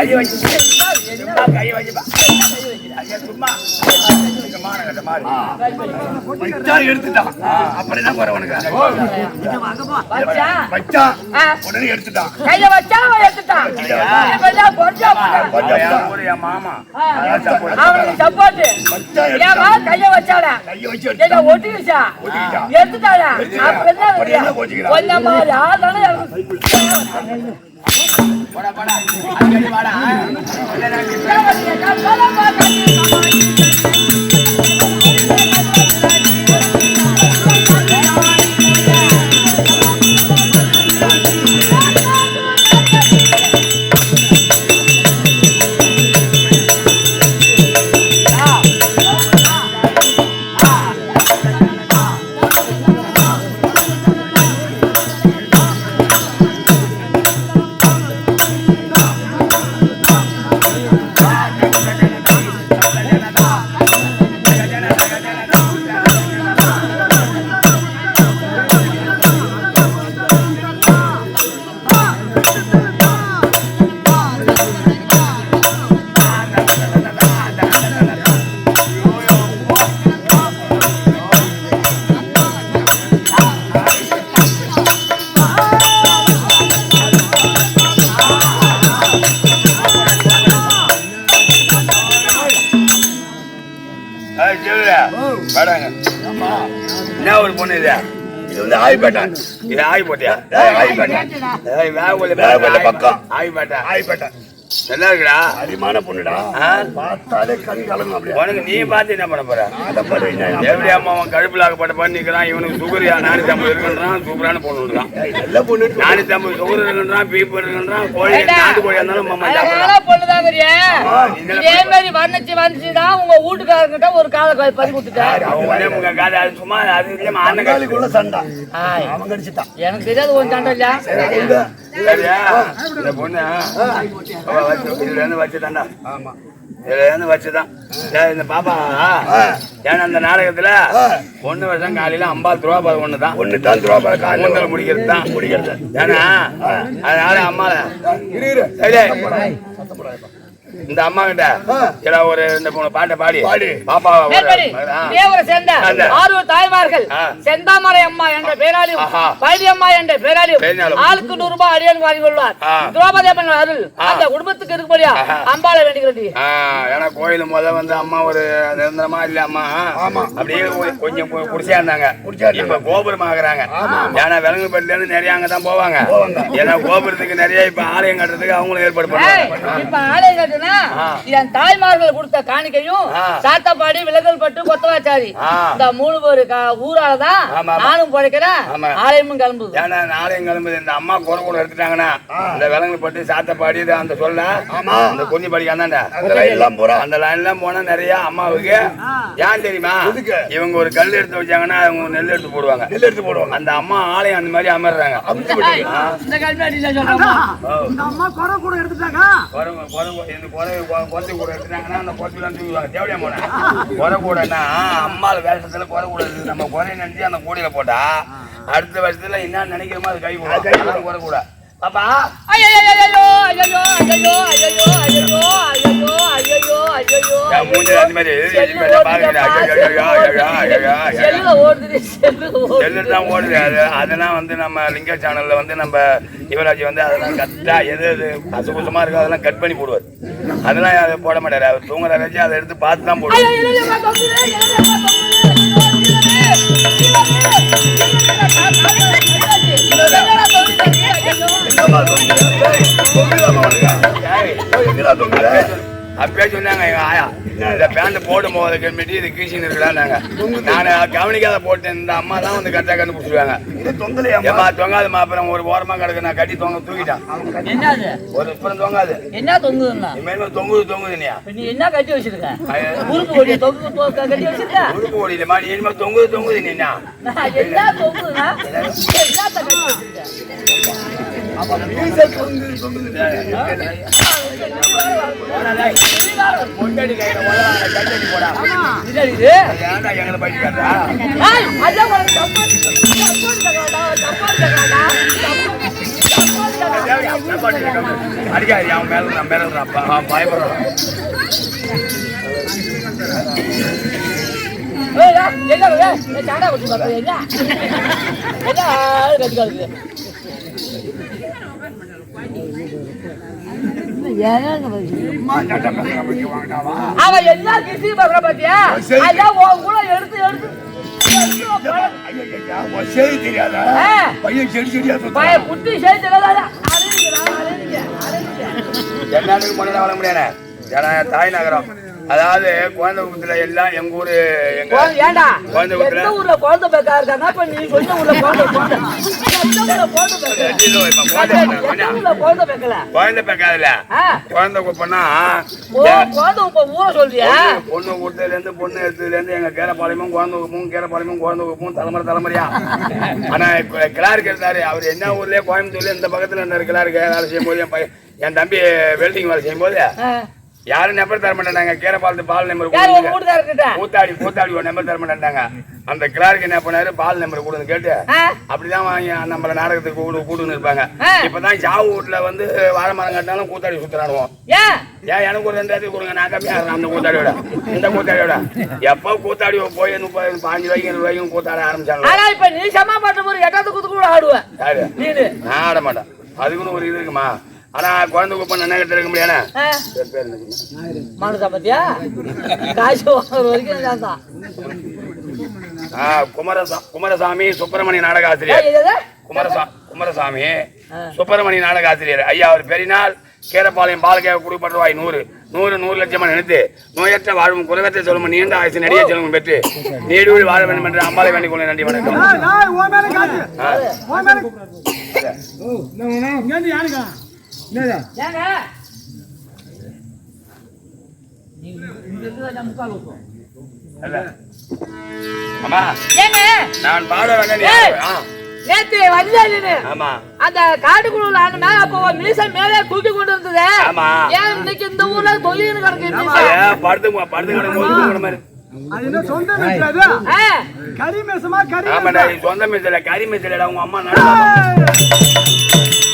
கையை வச்சு கையை வச்சுப்பா சும்மா எடுத்துட்டான் அப்படிதான் போற உனக்கு உடனே எடுத்துட்டான் கைய வச்சா எடுத்துட்டான் மாமா சப்போர்ட் கைய வச்சாடா ஒட்டிக்கிச்சா எடுத்துட்டாடா கொஞ்சம் என்ன ஒரு பொண்ணு இது வந்து ஆய்பேட்டான் இது ஆய் போட்டியா ஆய்பேட்டான் பக்கம் ஆய்பேட்டான் நல்லா இருக்குடா அடிமான பொண்ணுடா பார்த்தாலே கண் கலங்கும் அப்படி உனக்கு நீ பார்த்து என்ன பண்ண போற எப்படி அம்மா அவன் கழுப்பிலாக்கப்பட்ட பண்ணிக்கிறான் இவனுக்கு சுகரியா 450 இருக்குன்றான் சூப்பரான பொண்ணு இருக்கான் நல்ல பொண்ணு 450 சுகர் இருக்குன்றான் பீப் இருக்குன்றான் கோழி நாட்டு கோழியா இருந்தாலும் அம்மா பொண்ணுதான் இதே மாதிரி வந்துச்சுதான் உங்க வீட்டுக்காரங்கிட்ட ஒரு காலை பறி கொடுத்துட்டாரு அவங்க உங்க காலை சும்மா அது இல்லையா அண்ணன் காலிக்குள்ள சண்டை அவன் கடிச்சுட்டான் எனக்கு தெரியாது ஒரு சண்டை இல்லையா இந்த பொண்ணு இதுல இருந்து வச்சுதான்டா ஆமா இதுல இருந்து வச்சுதான் இந்த பாப்பா ஏன்னா அந்த நாடகத்துல 1 வருஷம் காலையில 50 ரூபா ஒண்ணுதான் ஒண்ணுதான் முடிக்கிறது ஏன்னா அதனால அம்மால இந்த அம்மா கிட்ட ஒரு இந்த பாட்டை பாடி பாப்பா சேர்ந்த 6 தாய்மார்கள் செந்தாமரை அம்மா என்ற பேராலையும் பழனி அம்மா என்ற பேராலையும் ஆளுக்கு 100 ரூபாய் அடியான் வாங்கி கொள்வார் திரௌபதி அம்மன் அருள் அந்த குடும்பத்துக்கு இருக்கும்படியா அம்பாளை வேண்டிக்கிறது ஏன்னா கோயில் முத வந்து அம்மா ஒரு நிரந்தரமா இல்ல அம்மா அப்படியே கொஞ்சம் குடிசையா இருந்தாங்க இப்ப கோபுரம் ஆகுறாங்க ஏன்னா விலங்குபட்டில இருந்து நிறைய அங்கதான் போவாங்க ஏன்னா கோபுரத்துக்கு நிறைய இப்ப ஆலயம் கட்டுறதுக்கு அவங்களும் ஏற்பாடு பண்ணுவாங்க இதன் தாய்மார்கள் கொடுத்த காணிக்கையும் சாத்தப்பாடி விலகல் பட்டு கொத்தவாச்சாரி இந்த 3 பேரு ஊராலதான் நானும் படைக்கிறேன் ஆலயமும் கிளம்புது ஏன்னா ஆலயம் கிளம்புது இந்த அம்மா குறை கூட எடுத்துட்டாங்கன்னா இந்த விலங்கு பட்டு சாத்தப்பாடி அந்த சொல்ல அந்த கொஞ்சம் படிக்காதாண்டா அந்த லைன் எல்லாம் போனா நிறைய அம்மாவுக்கு ஏன் தெரியுமா இவங்க ஒரு கல் எடுத்து வச்சாங்கன்னா அவங்க நெல் எடுத்து போடுவாங்க அந்த அம்மா ஆலயம் அந்த மாதிரி அமர்றாங்க குறைச்சி கூட எடுத்துட்டாங்கன்னா அந்த குறைச்சிலாம் தூக்குவாங்க தேவையா போனேன் குறை கூடனா அம்மாள் வேஷத்துல குறை கூட இருக்குது நம்ம குறை நினைச்சு அந்த கூடையில போட்டா அடுத்த வருஷத்துல என்ன நினைக்கிறோமோ அது கை போடும் குறை கூட பாப்பா அதெல்லாம் வந்து நம்ம லிங்க சேனல்ல வந்து நம்ம யுவராஜ் வந்து அதெல்லாம் கரெக்டா எது எது அசுகுசமா இருக்கோ அதெல்லாம் கட் பண்ணி போடுவார் அதெல்லாம் அதை போட மாட்டாரு அவர் தூங்குற வச்சு அதை எடுத்து பார்த்து தான் போடுவார் அப்பயே சொன்னாங்க எங்க ஆயா இந்த பேண்ட் போடும் போது மெட்டீரியல் இது கீசின்னு இருக்கலாம்னாங்க நான் கவனிக்காத போட்டேன் இந்த அம்மா தான் வந்து கரெக்டாக கண்டுபிடிச்சிருவாங்க தொங்காதுமா அப்புறம் ஒரு ஓரமா கிடக்கு நான் கட்டி தூக்கிட்டான் ஒரு அப்புறம் தொங்காது என்ன தொங்குதுன்னா தொங்குது நீ என்ன கட்டி வச்சிருக்க உறுப்பு ஓடியில மாதிரி இனிமே தொங்குது நீ என்ன தொங்குதுன்னா பொண்டாடி கையில கட்டி போடா எங்களை பயிற்சி காட்டுறா அடிக்காது அவன் மேல பயப்படுறான். அவன் என்ன கிசி பண்ற பாத்தியா? எடுத்து எடுத்து தெரியாதா பையன் செடி செடியா புத்தி செய்தி எல்லாத்துக்கும் பொண்ணு வளர முடியாது. ஏன்னா தாய் நகரம் அதாவது குழந்தை குத்துல எல்லாம் எங்க ஊரு குழந்தை ஊர்ல குழந்தை பேக்கா இருக்காங்க. நீ சொந்த ஊர்ல குழந்தை பேக்காதுல குழந்தை குப்பன்னா ஊரை சொல்றியா? பொண்ணு கூட்டதுல இருந்து பொண்ணு எடுத்ததுல இருந்து எங்க கேரப்பாளையமும் குழந்தை குப்பும் கேரப்பாளையமும் குழந்தை குப்பும் தலைமுறையா. ஆனா கிளாருக்கு இருந்தாரு அவர் என்ன ஊர்லயே கோயம்புத்தூர்ல இந்த பக்கத்துல இருந்த கிளாருக்கு வேலை செய்யும் போது என் தம்பி வெல்டிங் வேலை செய்யும் போது யாரும் நம்பர் தர மாட்டாங்க. கேரப்பாலத்து பால் நம்பர் கூத்தாடி ஒரு நம்பர் தர மாட்டாங்க. அந்த கிளாருக்கு என்ன பண்ணாரு பால் நம்பர் கொடுன்னு கேட்டு அப்படிதான் வாங்கி நம்மள நாடகத்துக்கு கூடுன்னு இருப்பாங்க. இப்பதான் சாவு வீட்டுல வந்து வாழை மரம் கட்டினாலும் கூத்தாடி சுத்துறானுவோம். ஏன் எனக்கு ஒரு 2 கொடுங்க நான் கம்மியா அந்த கூத்தாடியோட இந்த கூத்தாடியோட எப்ப கூத்தாடி போய் 30 5 ரூபாய்க்கு 2 ரூபாய்க்கும் கூத்தாட ஆரம்பிச்சாங்க. இப்ப நீ சமா பண்ற போது 8வது குத்து கூட ஆடுவேன். நான் ஆட மாட்டேன். அதுக்குன்னு ஒரு இது இருக்குமா? ஆனா குழந்தை குப்பம் என்ன கிட்ட இருக்க முடியாது. குமரசாமி சுப்பிரமணிய நாடக ஆசிரியர். குமரசாமி சுப்பிரமணிய நாடக ஆசிரியர் ஐயா அவர் பெரினால் கேரப்பாளையம் பாலகே குடிப்பட்டுவாய் 100 லட்சம் நினைத்து நோயற்ற வாழ்வும் குறைவற்ற சொல்லும் நீண்ட ஆயுசு நடிகை செல்வம் பெற்று நீடூழி வாழ வேண்டும் என்று அம்பாலை வேண்டிக் கொள்ள நன்றி வணக்கம். நான் பாட அந்த காட்டுக்குள்ள அப்போ மீசம் மேலே தூக்கி கொண்டு இருந்தது. ஏன் இன்னைக்கு இந்த ஊர்ல தொழில் கிடக்கு கறி மேசல உங்க அம்மா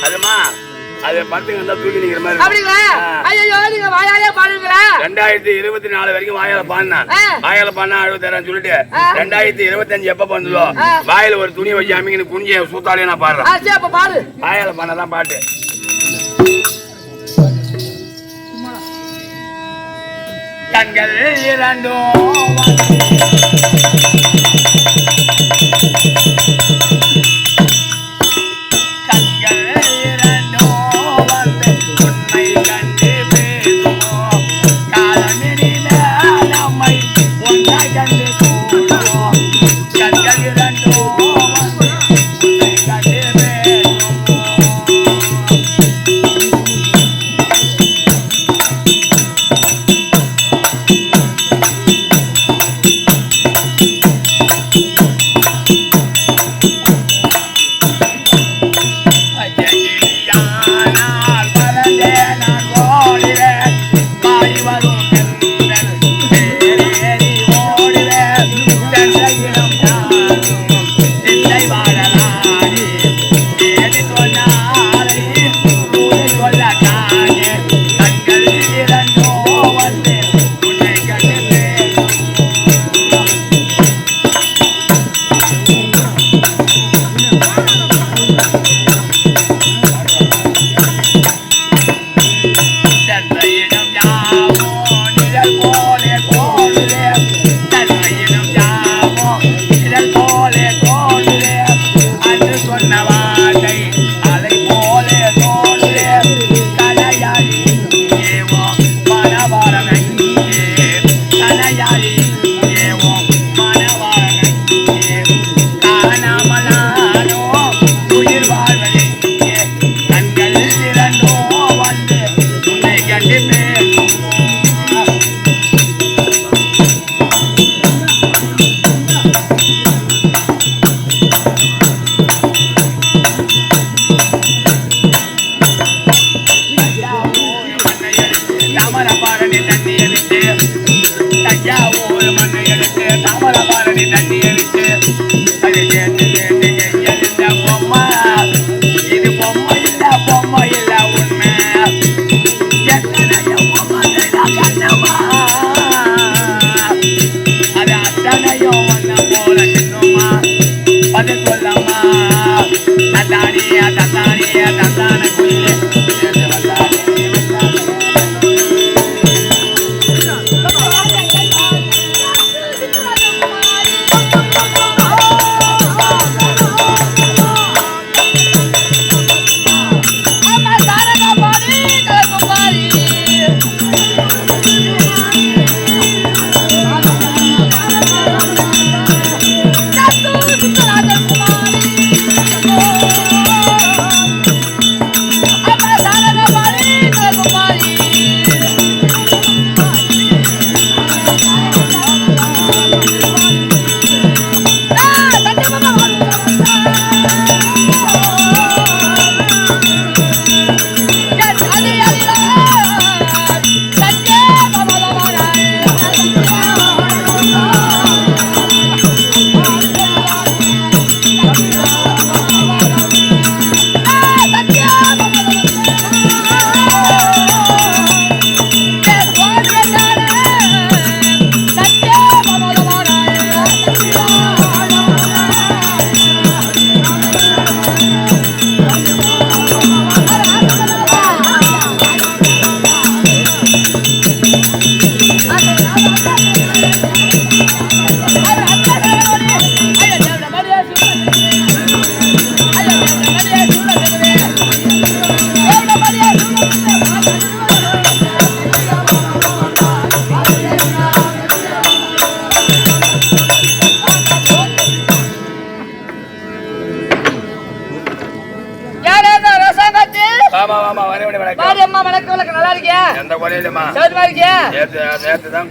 அதுமா அது படுத்துங்க தூக்கி நிக்கிற மாதிரி. 2024 வரைக்கும் வாயால பாடினேன். வாயால பாடினா 60,000 சொல்லிட்டு 2025 எப்ப பண்ணுதோ வாயில ஒரு துணி வச்சு அமைங்கன்னு குஞ்ச சூத்தாலே நான் பாடுறேன். வாயால பாடினதான் பாட்டு. கண்கள் இரண்டும் தந்தானியா தந்தானியா தந்தான குயிலே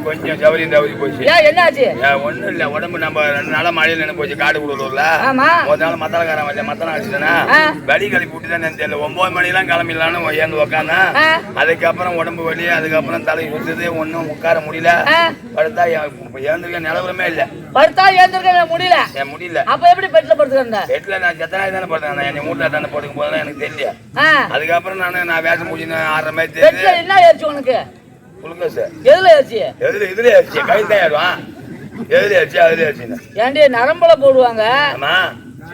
கொஞ்சம் ஜவுரி போச்சு. என்னாச்சு? ஒண்ணும் இல்ல, உடம்பு நம்ம 2 நாளா மழையில நின்று போச்சு. காடு குடலூர்ல ஒரு நாள் மத்தளக்காரன் வச்ச மத்தளம் அடிச்சுதானா வலி கழிப்பு விட்டுதான் தெரியல. 9 மணிலாம் கிளம்பிடலான்னு ஏந்து உக்காந்தேன். அதுக்கப்புறம் உடம்பு வலி, அதுக்கப்புறம் தலை சுத்துது, ஒன்னும் உட்கார முடியல. படுத்தா ஏந்திருக்க நிலவரமே இல்ல. படுத்தா ஏந்திருக்க முடியல. முடியல. அப்ப எப்படி பெட்ல படுத்துக்கிறேன்? பெட்ல நான் செத்தனாய் தானே படுத்தேன். என் வீட்டுல தானே படுக்கும் போதெல்லாம் எனக்கு தெரியல. அதுக்கப்புறம் நான் வேஷம் முடிச்சு ஆடுற மாதிரி தெரியுது. என்ன ஏறிச்சு உனக்கு? குளுக்கோஸ். எதுல ஏறிச்சு? இதுல ஏறிச்சு. கையில் தான் ஏறுவான். எதுல ஏறிச்சு? அதுல ஏறிச்சு. ஏண்டி நரம்புல போடுவாங்க? ஆமா,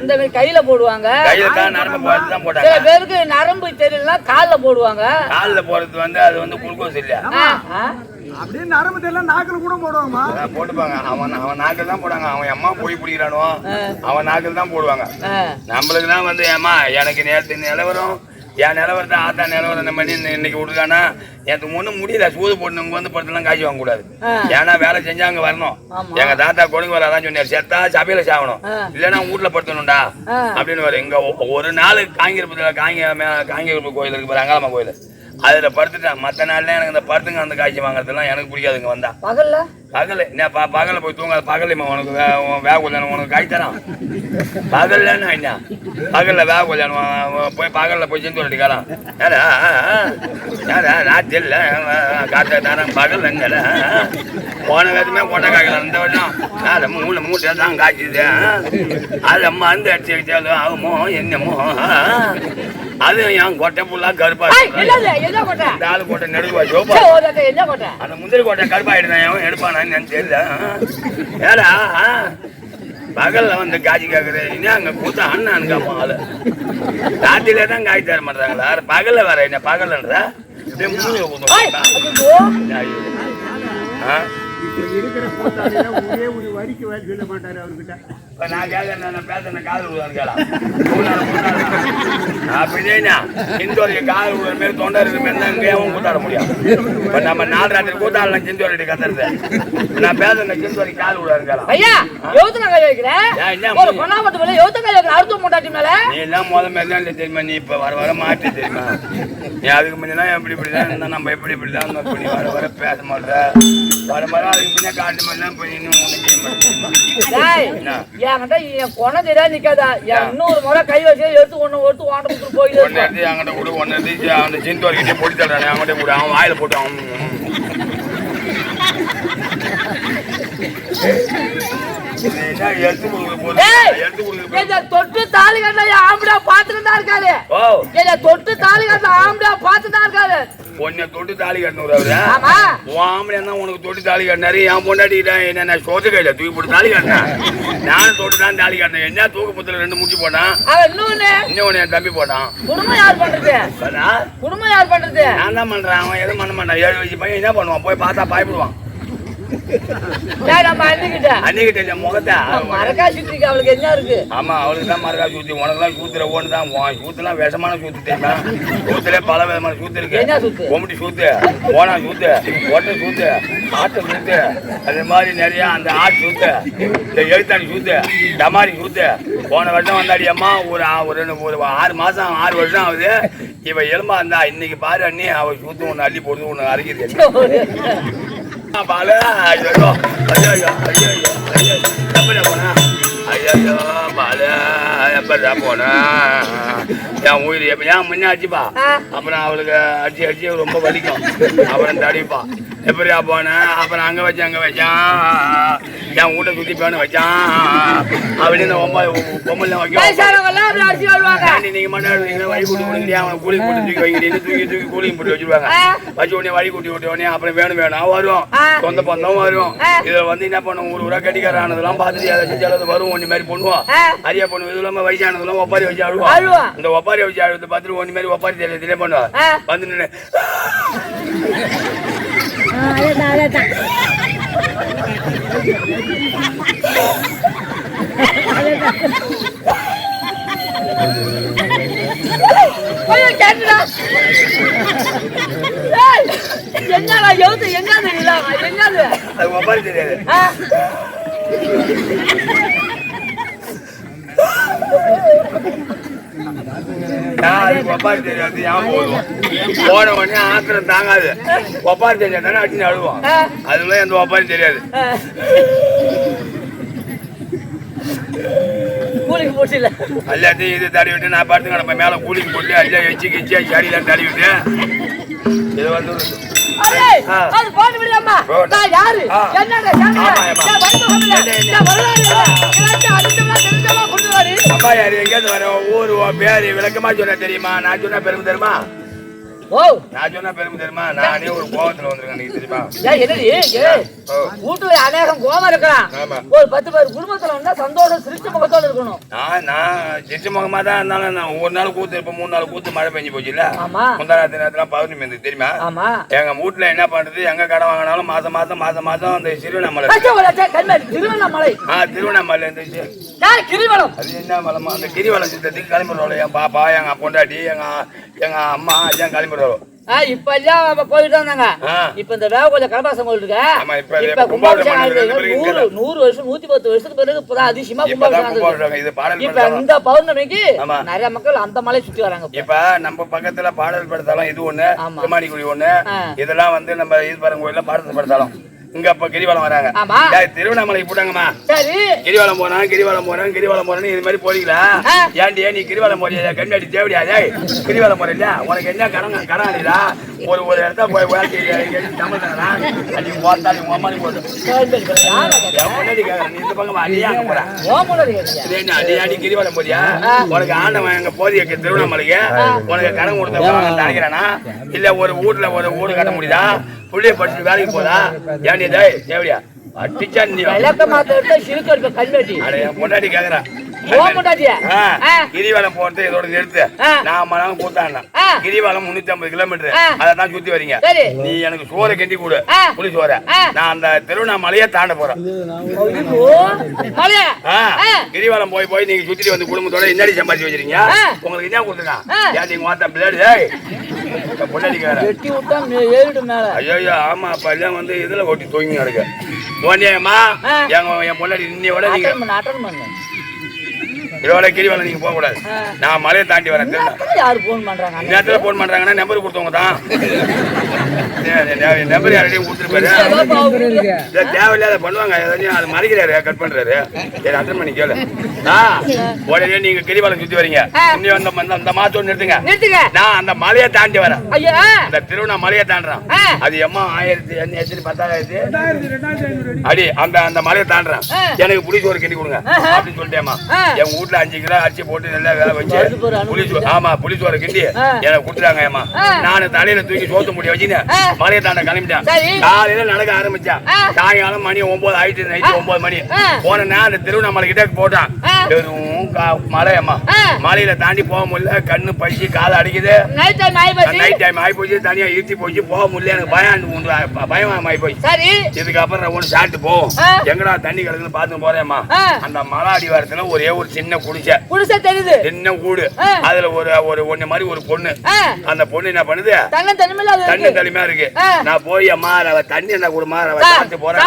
இந்த மாதிரி கையில போடுவாங்க. கையில தான் நரம்பு போட்டு தான் போட்டாங்க. சில பேருக்கு நரம்பு தெரியலன்னா கால்ல போடுவாங்க. கால்ல போறது அது குளுக்கோஸ் இல்ல. அப்படியே நரம்பு தெரியல நாக்குல கூட போடுவாங்க. போட்டுப்பாங்க. அவன் நாக்கில் தான் போடுவாங்க. அவன் அம்மா போய் பிடிக்கிறானோ அவன் நாக்கில் தான் போடுவாங்க. நம்மளுக்கு தான் ஏமா எனக்கு நேற்று நிலவரம், என் நிலவரத்தை ஆத்தா நிலவரம் பண்ணி இன்னைக்கு விட்டுருக்கானா எனக்கு ஒன்றும் முடியல. சூது போட்டு படத்தெல்லாம் காய்ச்சி வாங்க கூடாது. ஏன்னா வேலை செஞ்சா அங்க வரணும். எங்க தாத்தா கொடுங்க வராதான் சொன்னார், செத்தா சபையில சாகணும், இல்லைன்னா வீட்டுல படுத்தணும்டா அப்படின்னு வரும். இங்க ஒரு நாள் காங்கிரபுரத்துல காங்கிரபுரம் கோயில் இருக்கு பாரு, அங்காளம்மா கோயில், அதுல படுத்துட்டேன். மற்ற நாள்ல எனக்கு இந்த படுத்துங்க அந்த காய்ச்சி வாங்குறதுலாம் எனக்கு பிடிக்காதுங்க. வந்தா பகல்ல போய் தூங்காது. பகல்ல உனக்கு வேக கல்யாணம் உனக்கு காய் தரான். பகல்ல என்ன பகல்ல வேக கல்யாணம் போய் பகல்ல போய் செஞ்சு வரட்டிக்கலாம். ராத்திரி இல்ல காத்த தரேன். பகல் எங்கல போன வேதமே கொண்டை காய்க்கலாம். இந்த வருஷம் 3 மூட்டை தான் காய்ச்சிது. அது அம்மா வந்து அடிச்சு வச்சாலும் ஆகுமோ என்னமோ. அது என் கொட்டை புல்லா கருப்பா ஆளு கோட்டை நெடுவா ஜோபா. அந்த முந்திரி கோட்டை கருப்பாயிடுதான் எடுப்பானான்னு தெரியல. ஏடா பகல்ல வந்து காய்ச்சி கேக்குறேன். இனி அங்க கூத்த அண்ணானுக்கு அம்மா ஆளு ராத்திரில தான் காய்ச்சி தர மாட்டாங்களா? பகல்ல வர என்ன பகல்ன்ற இருக்கிற ஒரே ஒரு வரிக்கு வேலை சொல்ல மாட்டாரு அவர்கிட்ட. நான் கேட்கறேன், பேசுறேன் காதல் விடுவான்னு கேளா அப்படின்னா சிந்தோரிக்கு காதல் விடுற மாரி தொண்டை இருக்கிற மாரி தான் இங்கேயும் கூத்தாட முடியும். இப்ப நம்ம 4 ராத்திரி கூத்தாடலாம் சிந்தோரிட்டு கத்துறது. நான் பேசுறேன் சிந்தோரி காதல் விடுவான்னு கேளா. ஐயா யோசனை வைக்கிறேன். ஒரு பொண்ணாமத்து மேல யோசனை வைக்கிற அர்த்தம் போட்டாட்டி மேல நீ எல்லாம் முதல்ல தெரியுமா? நீ இப்ப வர வர மாற்றி தெரியுமா? நீ அதுக்கு முன்னதான் எப்படி இப்படிதான் இருந்தா நம்ம எப்படி இப்படிதான் பண்ணி வர வர பேச மாட்டேற. வர வர அதுக்கு முன்னே காட்டு மாதிரிலாம் போய் இன்னும் என்கிட்ட என் கொணை தெரியா நிக்காதா? இன்னொரு முறை கை வச்சு எடுத்து ஒண்ணு வாண்ட கொடுத்து போயிடு. ஒன்னு எடுத்து அங்கிட்ட கூட ஒன்னு எடுத்து அந்த சிந்தோர்கிட்டே பொடி தர்றானே அவங்ககிட்ட கூட அவன் வாயில போட்டு அவன் தொட்டு தாலி கட்ட ஆம்பளா பாத்துட்டு தான் இருக்காரு. தொட்டு தாலி கட்ட ஆம்பளா பாத்துட்டு தான் இருக்காரு. உன்னை தொட்டு தாலி கட்டணும் அவரு. ஆமா ஆம்பளை தான் உனக்கு தொட்டு தாலி கட்டினாரு. என் பொண்டாட்டிக்கிட்ட என்ன சோத்து கையில தூக்கி போட்டு தாலி கட்டினேன். நானும் தொட்டு தான் தாலி கட்டினேன். என்ன தூக்கு புத்துல 2 முடிச்சு போட்டான். இன்னொன்னு என் தம்பி போட்டான். குடும்பம் யார் பண்றது? குடும்பம் யார் பண்றது? நான் தான் பண்றேன். அவன் எதுவும் பண்ண மாட்டான். 7 வயசு பையன் என்ன பண்ணுவான்? போய் பார்த்தா பயப்படுவான். அன்னிக்கிட்ட முகத்தை மரக்கா சுத்திக்கு அவளுக்கு என்ன இருக்கு? ஆமா அவளுக்கு தான் மரக்கா சூத்தி. உனக்குலாம் சூத்துற ஒண்ணு தான். சூத்துலாம் விஷமான சூத்து தெரியுமா? சூத்துல பல விதமான சூத்து இருக்கு. கொம்பட்டி சூத்து, ஓனா சூத்து, ஒட்டை சூத்து, ஆட்டை சூத்து, அதே மாதிரி நிறைய அந்த ஆட்டு சூத்து, இந்த எழுத்தாணி சூத்து, டமாரி சூத்து. போன வருஷம் வந்தாடி அம்மா ஒரு 6 மாசம் 6 வருஷம் ஆகுது. இவ எலும்பா இருந்தா இன்னைக்கு பாரு அண்ணி அவ சூத்து ஒண்ணு அள்ளி போடுது ஒண்ணு அரைக்குது. பாலு ஐயோ ஐயோ ஐயோ ஐயோ எப்படா போனா? ஐயோ பாலு எப்படா போனா? என் உயிர் எப்ப ஏன் முன்ன அடிச்சுப்பா. அப்புறம் அவளுக்கு அடிச்சு ரொம்ப வலிக்கும். அப்புறம் தடிப்பா. எப்படியா போனேன்? அப்புறம் அங்க வச்சான் என் வீட்டை சுத்தி போன வச்சான். அப்படின்னு பொம்மல் வைக்க நீங்க மண்ணாடுவீங்க. வழி கூட்டி கொடுங்க. அவனை கூலி போட்டு தூக்கி வைக்கிறீங்க. தூக்கி கூலிங் போட்டு வச்சிருவாங்க. வச்சு உடனே வழி கூட்டி விட்ட உடனே அப்புறம் வேணும் வரும். சொந்த பந்தம் வரும். இதுல வந்து என்ன பண்ணுவோம்? ஊரா கட்டிக்கார ஆனதெல்லாம் பார்த்துட்டு அதை செஞ்சாலும் வரும். ஒண்ணு மாதிரி பண்ணுவோம். அரியா பண்ணுவோம். இது இல்லாம வயசானதெல்லாம் ஒப்பாரி வச்சு அழுவோம். இந்த ஒப்பாரி வச்சு அழுது பார்த்துட்டு ஒண்ணு மாதிரி ஒப்பாரி தெரியல பண்ணுவோம். வந்து நின்று அது ஒப்பாரி தெரியாது. ஒப்பாரி தெரியாது. போன உடனே ஆத்திரம் தாங்காது. ஒப்பாரி தெரியாதானே அடிச்சு அழுவோம். அதுல எந்த ஒப்பாரி தெரியாது. கூலிக்கு போட்டு எல்லாத்தையும் இது தடவி விட்டு நான் பார்த்து நம்ம மேல கூலிக்கு போட்டு எல்லாம் எச்சு கிச்சியா சடியெல்லாம் தடவி விட்டு இது வந்து அம்மா யாரு எங்கேயாவது வர ஊர் பேரு விளக்கமா சொன்ன தெரியுமா? நான் சொன்னா பெருமை தெரியுமா? நான் சொன்னா பெருமை தெரியுமா? நானே ஒரு கோவத்துல வந்திருக்கேன் தெரியுமா? வீட்டுல அநேகம் கோவம் இருக்கலாம். ஒரு 10 பேர் குடும்பத்துல வந்தா சந்தோஷம் சிரிச்ச முகத்தோட இருக்கணும். நான் சிரிச்ச முகமா தான் இருந்தாலும் நான் ஒரு நாள் கூத்து இருப்பேன். 3 நாள் கூத்து மழை பெஞ்சு போச்சு இல்ல? முந்தாராத்து நேரத்துல பௌர்ணமி வந்து தெரியுமா? எங்க வீட்டுல என்ன பண்றது? எங்க கடை வாங்கினாலும் மாசம் அந்த திருவண்ணாமலை திருவண்ணாமலை இருந்துச்சு. அது என்ன மலமா? அந்த கிரிவலம் சித்தத்துக்கு கிளம்பிடுவோம். என் பாப்பா, எங்க பொண்டாட்டி, எங்க அம்மா எல்லாம் கிளம்பிடுவோம். இப்ப எல்லாம் போயிட்டு இருந்தாங்க. இப்ப இந்த வேக கொஞ்சம் கலபாசம் இருக்கு. இப்ப கும்பாபிஷேகம் 100 வருஷம் 110 வருஷத்துக்கு பிறகு இப்பதான் அதிசயமா கும்பாபிஷேகம். இப்ப இந்த பௌர்ணமிக்கு நிறைய மக்கள் அந்த மலை சுத்தி வராங்க. இப்ப நம்ம பக்கத்துல பாடல் படுத்தாலும் இது ஒண்ணு, குமாரிக்குடி ஒண்ணு, இதெல்லாம் வந்து நம்ம ஈஸ்வரன் கோயில்ல பாடல் படுத்தாலும் இங்க அப்ப கிரிவலம் வராங்க. திருவண்ணாமலை போட்டாங்கம்மா. கிரிவலம் போறேன்னு இது மாதிரி போறீங்களா? ஏன்டி நீ கிரிவலம் போறியா? கண்ணாடி தேவடியா? கிரிவலம் போற இல்ல? உனக்கு என்ன கடனாடிடா? ஒரு இடத்த போய் இந்த பக்கம் அடியாங்க போற அடியாடி கிரிவலம் போறியா? உனக்கு ஆண்டவன் எங்க போதிய திருவண்ணாமலைக்கு உனக்கு கடன் கொடுத்த நினைக்கிறானா? இல்ல ஒரு வீட்டுல ஒரு வீடு கட்ட முடியுதா? புள்ளிய படிச்சு வேலைக்கு போதா? ஏன் தேவடியா அடிச்சா நீ பொண்டாட்டி கேக்குறா கிரிவலம் போறது இதோட நிறுத்து. நான் மனம் கூத்தாண்டேன். கிரிவலம் 350 கிலோமீட்டர். அதான் சுத்தி வரீங்க. நீ எனக்கு சோறை கட்டி கொடு, புளி சோறை. நான் அந்த திருவண்ணாமலையை தாண்ட போறேன். கிரிவலம் போய் நீங்க சுத்திட்டு வந்து குடும்பத்தோட என்னடி சம்பாதிச்சு வச்சிருக்கீங்க? உங்களுக்கு என்ன கொடுத்துருக்கான்? ஏன் நீங்க மாத்த பிள்ளைடு பொண்டாட்டி ஐயோ ஆமா அப்ப எல்லாம் வந்து இதுல ஓட்டி தூங்கி நடக்கு. ஓண்டியம்மா என் பொண்டாட்டி இன்னையோட நீங்க இதோட கிரிவலம் நீங்க போக கூடாது. நான் மலையை தாண்டி வரேன். நேரத்துல போன் பண்றாங்கன்னா நம்பர் கொடுத்தவங்க தான். நம்பர் யாரையும் கொடுத்துருப்பாரு. தேவையில்லாத பண்ணுவாங்க. அது மறைக்கிறாரு, கட் பண்றாரு. சரி அட்டன் பண்ணி கேளு. உடனே நீங்க கிரிவலம் சுத்தி வரீங்க. அந்த மாசம் நிறுத்துங்க. நான் அந்த மலையை தாண்டி வரேன். அந்த திருவண்ணாமலையை தாண்டுறேன். அது எம்மா 10,000 அடி அந்த மலையை தாண்டுறேன். எனக்கு புளி சோறு கட்டி கொடுங்க அப்படின்னு சொல்லிட்டேம்மா. என் வீட்டுல வீட்டுல 5 கிலோ அரிசி போட்டு நல்லா வேக வச்சு புளிச்சோறு கிண்டி எனக்கு கொடுத்துட்டாங்க ஏமா. நானு தலையில தூக்கி சோத்து முடி வச்சுன்னு மலையை தாண்ட கிளம்பிட்டேன். காலையில நடக்க ஆரம்பிச்சேன். சாயங்காலம் மணி 9 ஆயிட்டு, நைட்டு 9 மணி போனேன்னா அந்த திருவண்ணாமலை கிட்ட போட்டான். வெறும் மலையம்மா, மலையில தாண்டி போக முடியல. கண்ணு பசி, காலை அடிக்குது. நைட் டைம் ஆகி போச்சு. தனியா இருத்தி போச்சு, போக முடியல. எனக்கு பயம் ஆகி போச்சு. இதுக்கப்புறம் ஒண்ணு சாப்பிட்டு போவோம். எங்கடா தண்ணி கிடக்குன்னு பார்த்து போறேம்மா. அந்த மலை அடிவாரத்துல ஒரே ஒரு சின்ன குடிசை தெரியுது, சின்ன கூடு. அதுல ஒரு ஒண்ணு மாதிரி ஒரு பொண்ணு. அந்த பொண்ணு என்ன பண்ணுது, தண்ணி தனிமையா இருக்கு. நான் போய் அம்மா தண்ணி என்ன கொடுமா, சாப்பிட்டு போறேன்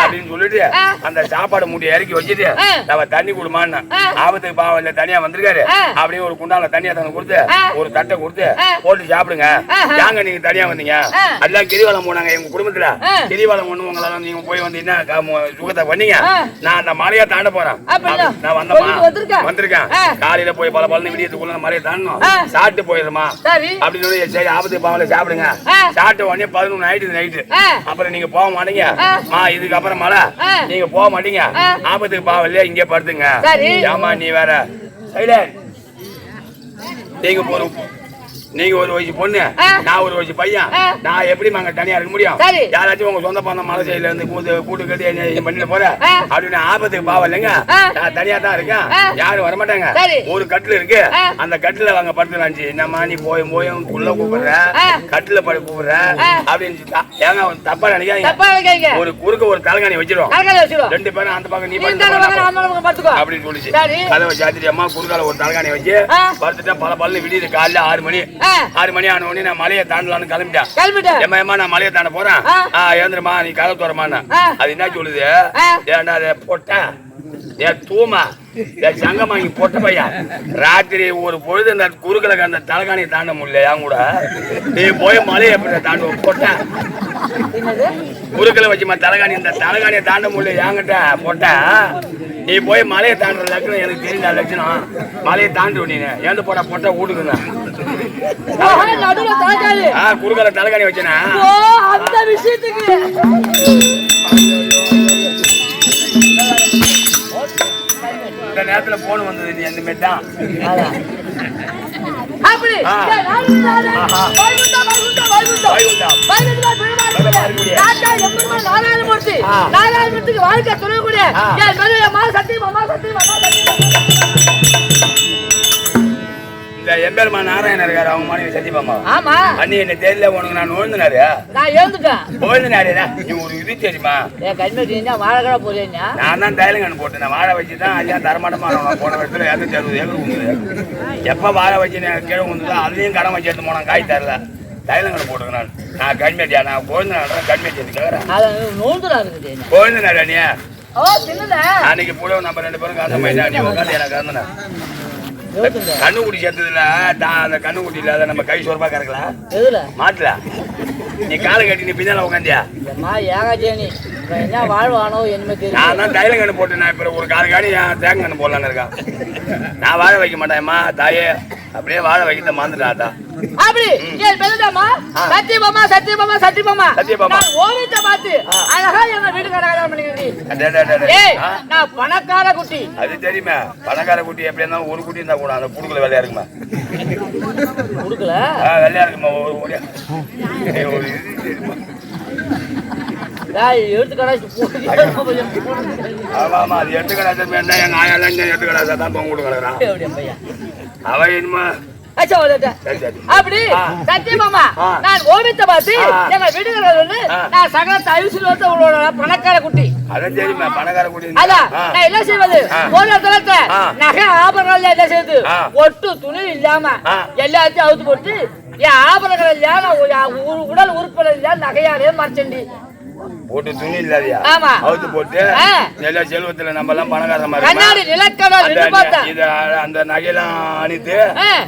அப்படின்னு சொல்லிட்டு அந்த சாப்பாடு மூட்டை இறக்கி வச்சுட்டு அவ தண்ணி கொடுமான்னு. ஆபத்துக்கு பாவம் இல்ல, தனியா வந்திருக்காரு அப்படின்னு ஒரு குண்டால தண்ணியா தண்ணி கொடுத்து ஒரு தட்டை கொடுத்து போட்டு சாப்பிடுங்க. ஏங்க நீங்க தனியா வந்தீங்க, எல்லாம் கிரிவலம் போனாங்க எங்க குடும்பத்துல. கிரிவலம் ஒண்ணு உங்களால நீங்க போய் வந்து என்ன சுகத்தை பண்ணீங்க. நான் அந்த மலையா தாண்ட போறேன். நான் வந்திருக்கேன். காலையில போய் பல பலன்னு விடியத்துக்குள்ள மலையை தாண்டணும், சாப்பிட்டு போயிடுமா அப்படின்னு சொல்லி சரி ஆபத்துக்கு பாவல சாப்பிடுங்க. சாப்பிட்ட உடனே 11 ஆயிடுது நைட்டு. அப்புறம் நீங்க போக மாட்டீங்க இதுக்கப்புறம் மழை, நீங்க போக மாட்டீங்க. ஆபத்துக்கு பாவம் இல்லையா, இங்கே படுத்துங்க. ஏமா நீ வேற சைலண்ட். நீங்க ஒரு வயசு பொண்ணு, நான் ஒரு வயசு பையன். நான் எப்படி அங்க தனியா இருக்க முடியும்? யாராச்சும் உங்க சொந்த பந்தம் மலை சைடுல இருந்து கூட்டு கட்டி என்ன பண்ணிட்டு போற அப்படின்னு ஆபத்துக்கு பாவம் இல்லைங்க. நான் தனியா தான் இருக்கேன், யாரும் வரமாட்டாங்க. ஒரு கட்டில் இருக்கு, அந்த கட்டில வாங்க படுத்துலாம். என்னம்மா நீ போய் உள்ள கூப்பிடுற, கட்டில படு கூப்பிடுற அப்படின்னு ஏங்க தப்பா நினைக்காதீங்க. ஒரு குறுக்க ஒரு தலைகாணி வச்சிரும், 2 பேரும் அந்த பக்கம் நீ படுத்துக்கோ அப்படின்னு சொல்லிச்சு. கதவை சாத்திரி அம்மா குறுக்கால ஒரு தலைகாணி வச்சு படுத்துட்டா பல பல்லு விடியுது. காலைல 6 மணி. 6 மணி ஆன உடனே நான் மலையை தாண்டலான்னு கிளம்பிட்டேன். ஏமா நான் மலையை தாண்ட போறேன், எழுந்துருமா நீ கதை தோறமான்னு. அது என்ன சொல்லுது, ஏன்டா அதை போட்டேன் தூமா சங்கமாங்கி போட்ட பையன். ராத்திரி ஒரு பொழுது அந்த குறுக்கல அந்த தலைகாணியை தாண்ட முடியல. என் கூட நீ போய் மலையை எப்படி தாண்ட போட்டேன், குறுக்கல வச்சுமா தலைகாணி, இந்த தலைகாணியை தாண்ட முடியல என்கிட்ட போட்டேன். நீ போய் மலையை தாண்டுற லட்சணம் எனக்கு தெரியல. லட்சணம் மலையை தாண்டு நீ ஏந்து போட்டா போட்டா வீட்டுக்குங்க. குறுக்கல தலைகாணி வச்சேனா அந்த விஷயத்துக்கு இந்த நேரத்துல போன் வந்தது. நீ அந்த மாதிரி தான் வாழ்க்கை சொல்லக்கூடிய இந்த எம்பெருமா நாராயணன் இருக்காரு, அவங்க மனைவி சத்தியபாமா. ஆமா அண்ணி என்ன தெரியல உனக்கு. நான் நோழ்ந்தினாரு, நான் எழுந்துட்டேன். நோழ்ந்தினாரு நீ ஒரு இது தெரியுமா, வாழை போறேன். நான் தான் தைலங்கன்னு போட்டேன். வாழை வச்சுதான் ஐயா தரமாட்டமா போன வருஷத்துல 260 ஏக்கர் உண்டு. எப்ப வாழை வச்சு கீழே உண்டுதோ அதுலயும் கடன் வச்சு எடுத்து போனேன். காய் தரல தைலங்கன்னு போட்டுருக்கேன். நான் கண்மேட்டியா, நான் குழந்தை கண்மேட்டி கேக்குறேன். குழந்தைனாரு நீ அன்னைக்கு கூட நம்ம 2 பேரும் காந்த மாதிரி நீ உட்காந்து எனக்கு காந்தன கண்ணுக்குட்டி சேர்த்ததுல அந்த கண்ணுக்குட்டி இல்லாத நம்ம கை சொரப்பா கறக்கலாம் மாட்டல. நீ காலை கட்டி நீ பின்னால உட்காந்தியா வாழ்வானோ என்ன தெரியும். நான் தான் தைலங்கன்னு போட்டேன். நான் இப்ப ஒரு காலி தேங்கன்னு போடலான்னு இருக்கான். நான் வாழ வைக்க மாட்டேன்மா தாயே, அப்படியே வாழ வைக்க மறந்துட்டாத்தா. அப்படி சத்தியபாமா சத்தியபாமா சத்தியபாமா சத்தியபாமா ஓவியத்தை பார்த்து அழகா எங்க வீட்டுக்காரங்க நான் பணக்கார குட்டி. அது தெரியுமா, பணக்கார குட்டி எப்படி இருந்தாலும் ஒரு குட்டி இருந்தா கூட அந்த புடுக்கல வெள்ளையா இருக்குமா, புடுக்கல வெள்ளையா இருக்குமா ஒரு எடுத்துக்கடா. ஆமா அது எடுத்துக்கடா என்ன எங்க ஆயாலாம் எடுத்துக்கடா தான் பொங்க கொடுக்குறான் அவன் என்னமா. அப்படி சத்தியமாமா நான் ஓவியத்தை பார்த்து எங்க வீடுகள் நான் சகல தயவுல பணக்கார குட்டி. அதான் தெரியுமா பணக்கார குட்டி. அதான் நான் என்ன செய்வது, ஒரு தளத்தை நகை ஆபரணங்கள் என்ன செய்யுது, ஒட்டு துணி இல்லாம எல்லாத்தையும் அவுத்து போட்டு என் ஆபரணங்கள் இல்லையா உடல் உறுப்பினர் இல்லையா நகையாலே மறைச்சண்டி போட்டு துணி இல்லாதியா அவுத்து போட்டு எல்லா செல்வத்துல நம்ம எல்லாம் பணக்காரமா இது அந்த நகையெல்லாம் அணித்து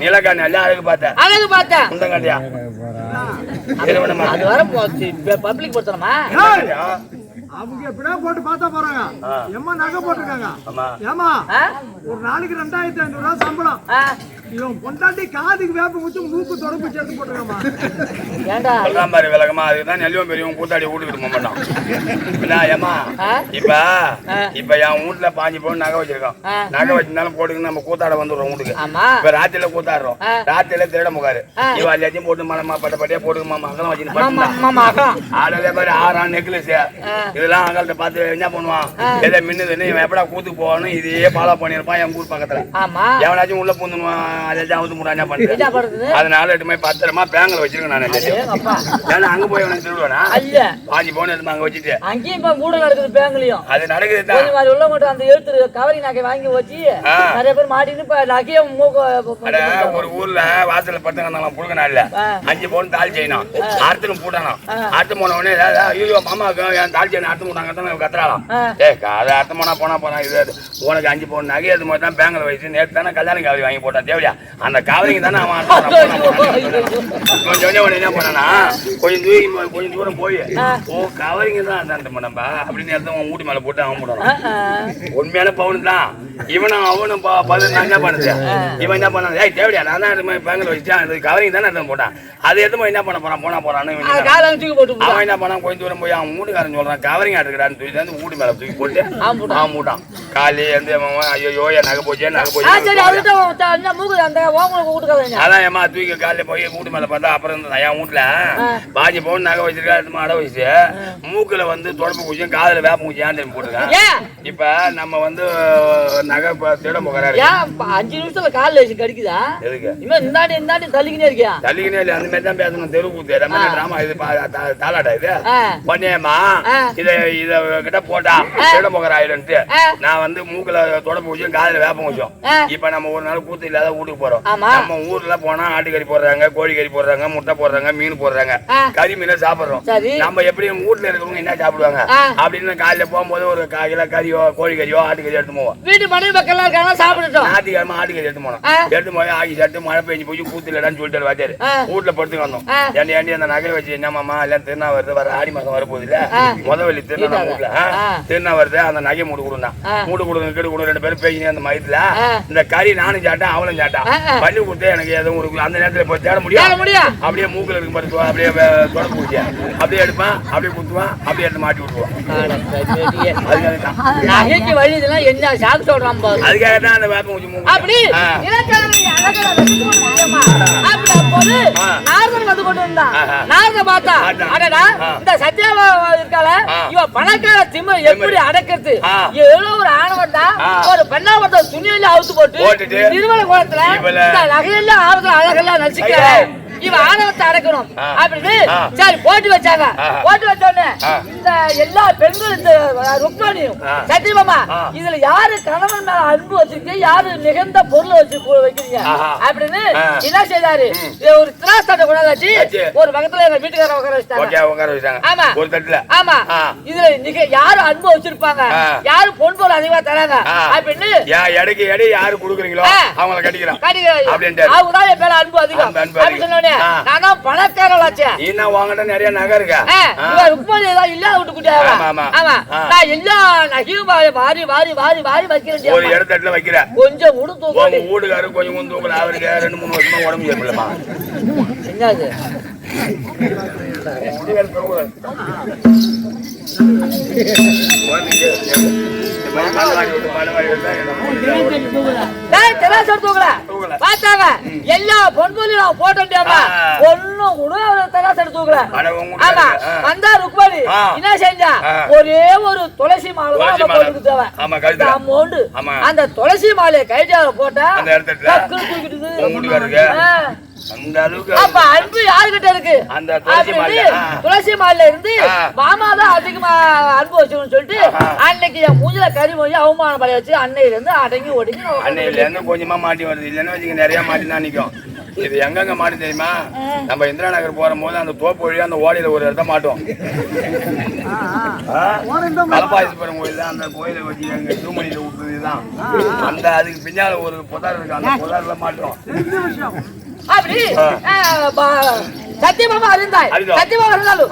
நிலக்காணி எல்லாம் அழகு பார்த்தேன் முந்தங்காட்டியா அது வர போச்சு பப்ளிக் போத்தனமா அவங்க எப்படியா போட்டு பார்த்தா போறாங்க. எம்மா நகை போட்டிருக்காங்க. ஏமா ஒரு நாளைக்கு 2500 ரூபாய் சம்பளம். இவன் பொண்டாட்டி காதுக்கு வேப்ப வச்சு மூக்கு தொடர்பு சேர்த்து போட்டுருக்கமா ஏண்டா சொல்றான் பாரு விளக்கமா அதுதான் நெல்லியும் பெரியவன் கூத்தாடி வீட்டுக்கு மாட்டான் ஏமா இப்ப என் வீட்டுல பாஞ்சு போய் நகை வச்சிருக்கோம் நகை வச்சிருந்தாலும் போட்டுக்கு நம்ம கூத்தாட வந்துடுறோம் வீட்டுக்கு இப்ப ராத்திரில கூத்தாடுறோம் ராத்திரில திருட முகாரு இவ எல்லாத்தையும் போட்டு மலமா பட்டப்பட்டியா போட்டுக்குமா அகலம் வச்சு ஆடலே பாரு 6 நெக்லஸ் இதெல்லாம் அகலத்தை பார்த்து என்ன பண்ணுவான் எதை மின்னுதுன்னு இவன் எப்படா கூத்துக்கு போகணும் இதையே ஃபாலோ பண்ணிருப்பான் என் ஊர் பக்கத்துல எவனாச்சும் உள்ள பூந்துவான் அதாச்சும் அவுத்து முறாஞ்சா பண்றேன் அதனால எட்டுமே பத்திரமா பேங்கல வச்சிருக்கேன் நான் ஏன்னா அங்க போய் அவனுக்கு திருடுவானா பாஞ்சு போன எடுத்து அங்க வச்சுட்டு அங்கேயும் கூட நடக்குது பேங்க்லயும் அது நடக்குது உள்ள மட்டும் அந்த எழுத்து கவரி நகை வாங்கி வச்சு நிறைய பேர் மாட்டின்னு இப்ப நகைய ஒரு ஊர்ல வாசல்ல படுத்துங்க புழுக்கனா இல்ல 5 பவுன் தாலி செய்யணும் ஆர்த்தலும் போட்டானா ஆர்த்து போன உடனே ஐயோ மாமாவுக்கு என் தாலி செய்யணும் ஆர்த்து போட்டாங்க கத்துறாளாம் அதை அர்த்தம் போனா இது உனக்கு 5 பவுன் நகை அது மாதிரி தான் பேங்க்ல வச்சு நேற்று தானே கல்யாணம் காவரி வாங்கி போட்டான் தேவையா அந்த காவரிங்க தானே அவன் கொஞ்சம் என்ன பண்ணனா கொஞ்சம் தூரம் போய் கவரிங்க தான் அந்த நம்ம அப்படின்னு எடுத்து அவன் ஊட்டி மேல போட்டு அவன் போட்டான் உண்மையான பவுன் தான் இவனும் அவனும் என்ன பண்ணுது இவன் என்ன பண்ணான் ஏய் தேவையா நான் தான் பேங்க்ல வச்சேன் அது கவரிங் தானே எடுத்து போட்டான் அதை எடுத்து என்ன பண்ண போறான்னு அவன் என்ன பண்ணான் கொஞ்சம் தூரம் போய் அவன் மூட்டுக்காரன் சொல்றான் கவரிங் எடுக்கிறான்னு சொல்லி ஊட்டி மேல தூக்கி போட்டு அவன் மூட்டான் காலி வந்து ஐயோ என் நகை போச்சு அதான் ஏமா தூக்கி காலையில போய் வீட்டு மேல பார்த்தா அப்புறம் என் வீட்டுல பாஞ்சு பவுன் நகை வச்சிருக்கா அடை வச்சு மூக்குல வந்து தொடப்பு பூச்சியும் காதுல வேப்ப பூச்சியான்னு திரும்பி போட்டுருக்கேன் இப்ப நம்ம வந்து நகை திட முகராரு 5 நிமிஷத்துல காலில் வச்சு கடிக்குதா எதுக்கு இந்தாண்டி தள்ளிக்கினே இருக்கியா தள்ளிக்கினே இல்ல அந்த மாதிரி தான் பேசணும் தெரு கூத்து டிராமா இது தாளாட்டா இது பண்ணியம்மா இத கிட்ட போட்டா திட முகராயிடுன்ட்டு நான் வந்து மூக்குல தொடப்பு பூச்சியும் காதுல வேப்பம் பூச்சியும் இப்ப நம்ம ஒரு நாள் கூத்து இல்லாத வீட்டுக்கு போறோம் நம்ம ஊர்ல போனா ஆட்டுக்கறி போடுறாங்க கோழி கறி போடுறாங்க முட்டை போடுறாங்க மீன் போடுறாங்க கறி மீனை சாப்பிடுறோம் நம்ம எப்படி வீட்டுல இருக்கிறவங்க என்ன சாப்பிடுவாங்க அப்படின்னு காலையில போகும்போது ஒரு 1 கிலோ கறியோ கோழி கறியோ ஆட்டுக்கறி எடுத்து போவோம் வீட்டு மனைவி மக்கள் இருக்காங்க சாப்பிட்டுட்டோம் ஞாயிற்றுக்கிழமை ஆட்டுக்கறி எடுத்து போனோம் எடுத்து போய் ஆகி சட்டு மழை பெஞ்சு போய் கூத்து இல்லடான்னு சொல்லிட்டு வாச்சாரு வீட்டுல படுத்துக்கு வந்தோம் ஏண்டி அந்த நகை வச்சு என்னமாமா எல்லாம் திருநா வருது வர ஆடி மாசம் வரப்போகுது இல்ல முதவெளி திருநா வீட்டுல திருநா வருது அந்த நகை மூடு கொடுந்தான் மூடு கொடுங்க கீடு கொடு 2 பேரும் பேசினே அந்த மயத்துல இந்த கறி நானும் சாட்டேன் அவளும் சாட்டான் பண்ணி கொடுத்து எனக்கு எதுவும் ஒரு அந்த நேரத்துல போய் தேட முடியும் அப்படியே மூக்குல இருக்கு பாரு அப்படியே தொடப்பு பூச்சி அப்படியே எடுப்பான் அப்படியே குத்துவான் அப்படியே எடுத்து மாட்டி விட்டுருவான் நகைக்கு வழி இதெல்லாம் என்ன சாக்கு சொல்றான் பாரு அதுக்காக தான் அந்த வேப்ப பூச்சி மூக்கு அப்படி அப்போது நாரதன் வந்து கொண்டு வந்தான் நாரத பார்த்தா அடடா இந்த சத்யாவா இருக்கால இவ பணக்கார திமிர் எப்படி அடக்கிறது எவ்வளவு ஒரு ஆணவம் தான் ஒரு பெண்ணாவட்ட துணியில அவுத்து போட்டு திருமண கோலத்துல இந்த நகையெல்லாம் ஆறுதல் அழகெல்லாம் நடிச்சுக்கிறாரு இவ ஆணவத்தை அடக்கணும் அப்படின்னு சரி போட்டு வச்சாங்க போட்டு வச்சோடனே இந்த எல்லா பெண்களும் இந்த ருக்மணியும் சத்தியமாமா இதுல யாரு கணவன் மேல அன்பு வச்சிருக்கீங்க யாரு நிகழ்ந்த பொருளை வச்சு வைக்கிறீங்க அப்படின்னு என்ன செய்தாரு ஒரு திராஸ்தாட்ட கொண்டாச்சு ஒரு பக்கத்துல எங்க வீட்டுக்கார உட்கார வச்சாங்க ஆமா ஒரு தட்டுல ஆமா இதுல யாரு அன்பு வச்சிருப்பாங்க யாரு பொன் பொருள் அதிகமா தராங்க அப்படின்னு எடைக்கு எடை யாரு கொடுக்குறீங்களோ அவங்கள கட்டிக்கிறான் அப்படின்ட்டு அவங்கதான் என் மேல அன்பு அதிகம் அப்படின்னு சொன்னோடனே நானும் பணக்காரளாச்சே என்ன வாங்கிட்ட நிறைய நகை இருக்கா ருக்மணி ஏதாவது இல்லாத விட்டு கூட்டியாங்க ஆமா நான் எல்லா நகையும் வாரி வாரி வாரி வாரி வைக்கிறேன் ஒரு இடத்துல வைக்கிறேன் கொஞ்சம் கூட தூக்கம் வீடுகாரு கொஞ்சம் தூக்கல அவருக்கு 2-3 வருஷமா உடம்பு சரியில்லைமா என்னது பார்த்தாங்க எல்லா பொன்பொருளும் போட்டோம்டியாமா ஒண்ணும் கூட தூக்கல ஆமா வந்தா ருக்மணி என்ன செஞ்சா ஒரே ஒரு துளசி மாலை போட்டுக்கு தேவை அமௌண்ட் அந்த துளசி மாலையை கைஜால போட்டா டக்குனு தூக்கிட்டு அந்த அளவுக்கு அப்ப அன்பு யாருகிட்ட இருக்கு அந்த துளசி மாலையில இருந்து மாமா தான் அதிகமா அன்பு வச்சுக்கணும்னு சொல்லிட்டு அன்னைக்கு என் மூஞ்சில கறி மொழி அவமான பழைய வச்சு அன்னையில இருந்து அடங்கி ஒடுங்கி அன்னையில இருந்து கொஞ்சமா மாட்டி வருது இல்லைன்னு வச்சுக்க நிறைய மாட்டி தான் நிக்கும் இது எங்கெங்க மாட்டி தெரியுமா நம்ம இந்திரா நகர் போற போது அந்த தோப்பு வழியா அந்த ஓடையில ஒரு இடத்த மாட்டோம் கலப்பாயசுபுரம் கோயில் தான் அந்த கோயிலை வச்சு எங்க தூமணியில விட்டுறதுதான் அந்த அதுக்கு பின்னால ஒரு புதார் இருக்கு அந்த புதார்ல மாட்டோம் அப்படி சத்தியமாமா அறிந்தாய் சத்தியமாமா இருந்தாலும்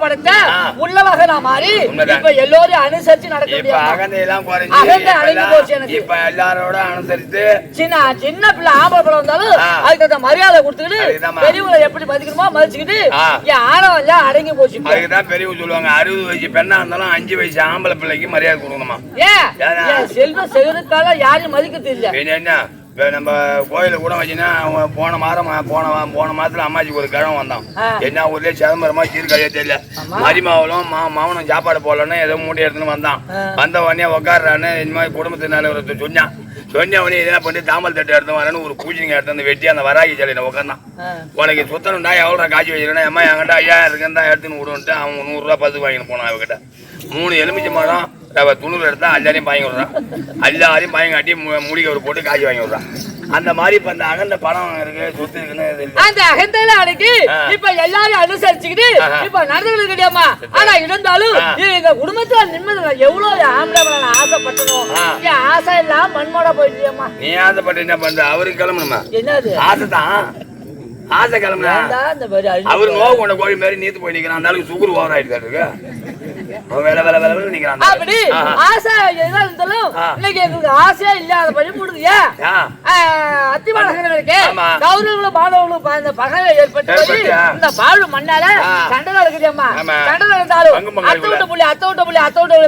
படைத்த உள்ளவக நான் மாறி இப்ப எல்லோரும் அனுசரிச்சு நடக்க முடியும். அகந்தையெல்லாம் குறைஞ்சு அகந்தை அடங்கி போச்சு எனக்கு. இப்ப எல்லாரோட அனுசரித்து சின்ன பிள்ளை ஆம்பளை பிள்ளை வந்தாலும் அதுக்கு மரியாதை கொடுத்துக்கிட்டு பெரியவங்களை எப்படி மதிக்கணுமோ மதிச்சுக்கிட்டு என் ஆணவம் எல்லாம் அடங்கி போச்சு. அதுக்குதான் பெரியவங்க சொல்லுவாங்க 60 வயசு பெண்ணா இருந்தாலும் 5 வயசு ஆம்பளை பிள்ளைக்கு மரியாதை கொடுக்கணுமா. ஏன் செல்வம் செகுருக்கால யாரையும் மதிக்கிறது இல்ல. என்ன நம்ம கோயில கூட வச்சுன்னா போன மாதத்துல அம்மாச்சிக்கு ஒரு கிழமை வந்தான். என்ன ஊர்லயே சிதம்பரமா சீர்காழியே தெரியல. மரிமாவளும் மவனும் சாப்பாடு போடலன்னு ஏதோ மூட்டை எடுத்துன்னு வந்தான். வந்த உடனே உட்காடுறான்னு இந்த மாதிரி குடும்பத்தினால ஒருத்தர் சொன்னான். சொன்ன உடனே இதெல்லாம் பண்ணி தாமல் தட்டு எடுத்து வரேன்னு ஒரு பூஜைங்க எடுத்து வந்து வெட்டி அந்த வராகி சிலையில உட்காந்தான். உனக்கு சுத்தணும்டா எவ்வளோ காய்ச்சி வச்சிருக்கேன் அம்மா என்கிட்ட 5000 இருக்குன்னு தான் எடுத்துன்னு விடுன்ட்டு அவன் 100 ரூபா பத்து வாங்கின்னு போனான். அவகிட்ட 3 எலுமிச்சை மரம் துணூர் எடுத்தா எல்லாரையும் வாங்கி விடுறான். எல்லாரையும் வாங்கி காட்டி முடிக்கவர் போட்டு காய்ச்சி வாங்கி விடுறான். அந்த மாதிரி இப்ப அந்த அகந்த பணம் இருக்கு சொத்து இருக்குன்னு அந்த அகந்தையில அடக்கி இப்ப எல்லாரும் அனுசரிச்சுக்கிட்டு இப்ப நடந்துகிறது கிடையாமா. ஆனா இருந்தாலும் எங்க குடும்பத்துல நிம்மதி எவ்வளவு ஆம்பளை ஆசைப்பட்டனும் என் ஆசை எல்லாம் மண்மோட போயிட்டியம்மா. நீ ஆசைப்பட்டு என்ன பண்ற? அவருக்கு கிளம்பணுமா? என்னது ஆசைதான் ஆசை கிளம்புனா அவரு நோவு கொண்ட கோழி மாதிரி நீத்து போய் நிக்கிறான். அந்த அளவுக்கு சுகர் ஓவர் ஆயிட்டு இருக்கு. அப்படி ஆசை எதா இருந்தாலும் இன்னைக்கு எங்களுக்கு ஆசையா இல்லாத படி முடியுது. அத்திவாளர்கள் இருக்கு கௌரவங்களும் பாடவர்களும் இந்த பகையை ஏற்பட்டு இந்த பாழு மண்ணால சண்டை நடக்குதும்மா. சண்டை நடந்தாலும் அத்தை விட்ட புள்ளி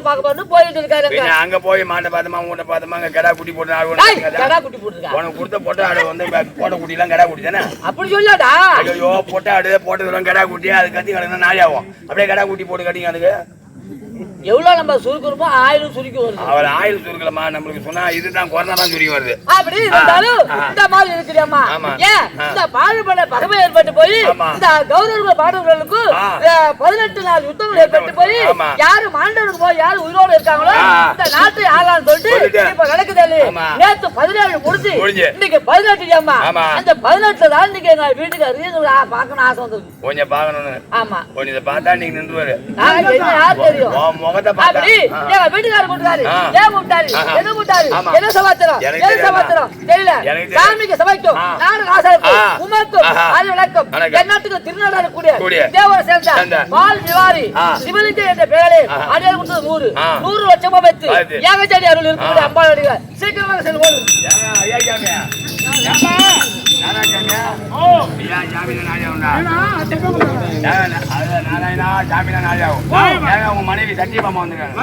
பார்க்க போறது போயிட்டு இருக்காரு. அங்க போய் மாட்டை பார்த்தமா மூட்டை பார்த்தமா அங்க கடா குட்டி போட்டு கடா குட்டி போட்டுருக்கா. உனக்கு கொடுத்த பொட்டை ஆடு வந்து போட்ட குட்டி எல்லாம் கடா குட்டி தானே. அப்படி சொல்லாடா. ஐயோ பொட்டை ஆடு போட்டது கடா குட்டி அது கத்தி கிடக்குன்னா நாளை ஆகும். அப்படியே கடா குட்டி போட்டு கட்டிங்க. அதுக்கு எவ்வளவு நம்ம சுருக்குறோமோ ஆயிரம் சுருக்கி வருது. அவர் ஆயில் சுருக்கலமா நம்மளுக்கு சொன்னா இதுதான் கொரோனா தான் சுருக்கி வருது. அப்படி இருந்தாலும் இந்த மாதிரி இருக்குடியம்மா. ஏன் இந்த பாடுபட பகமை ஏற்பட்டு போய் இந்த கௌரவ பாடவர்களுக்கு 18 நாள் யுத்தங்கள் ஏற்பட்டு போய் யாரு மாண்டவருக்கு போய் யாரு உயிரோடு இருக்காங்களோ இந்த நாட்டை ஆளான்னு சொல்லிட்டு இப்ப நடக்குது. நேற்று 17 முடிச்சு இன்னைக்கு 18 அந்த 18 தான் இன்னைக்கு எங்க வீட்டுக்கு பார்க்கணும் ஆசை வந்தது. கொஞ்சம் பாக்கணும்னு. ஆமா கொஞ்சம் இதை பார்த்தா நீங்க நின்றுவாரு. யார் தெரியும் அப்படி எங்க வீட்டுக்காரர் கூட்டாரு. ஏன் கூட்டாரு? என்ன கூட்டாரு? என்ன சமாச்சாரம் தெரியல. சாமிக்கு சபைக்கும் நாடு ஆசாருக்கும் உமக்கும் அது விளக்கம் எந்நாட்டுக்கு திருநாடான கூடிய தேவரை சேர்ந்த பால் நிவாரி சிவலிங்க என்ற பெயரில் அடியார் கொடுத்தது 100 லட்சம் வைத்து ஏகச்சடி அருள் இருக்கக்கூடிய அம்பாளுடைய சீக்கிரமாக செல்வோம். மனைவி சத்தியபாமா வந்துருக்காங்க.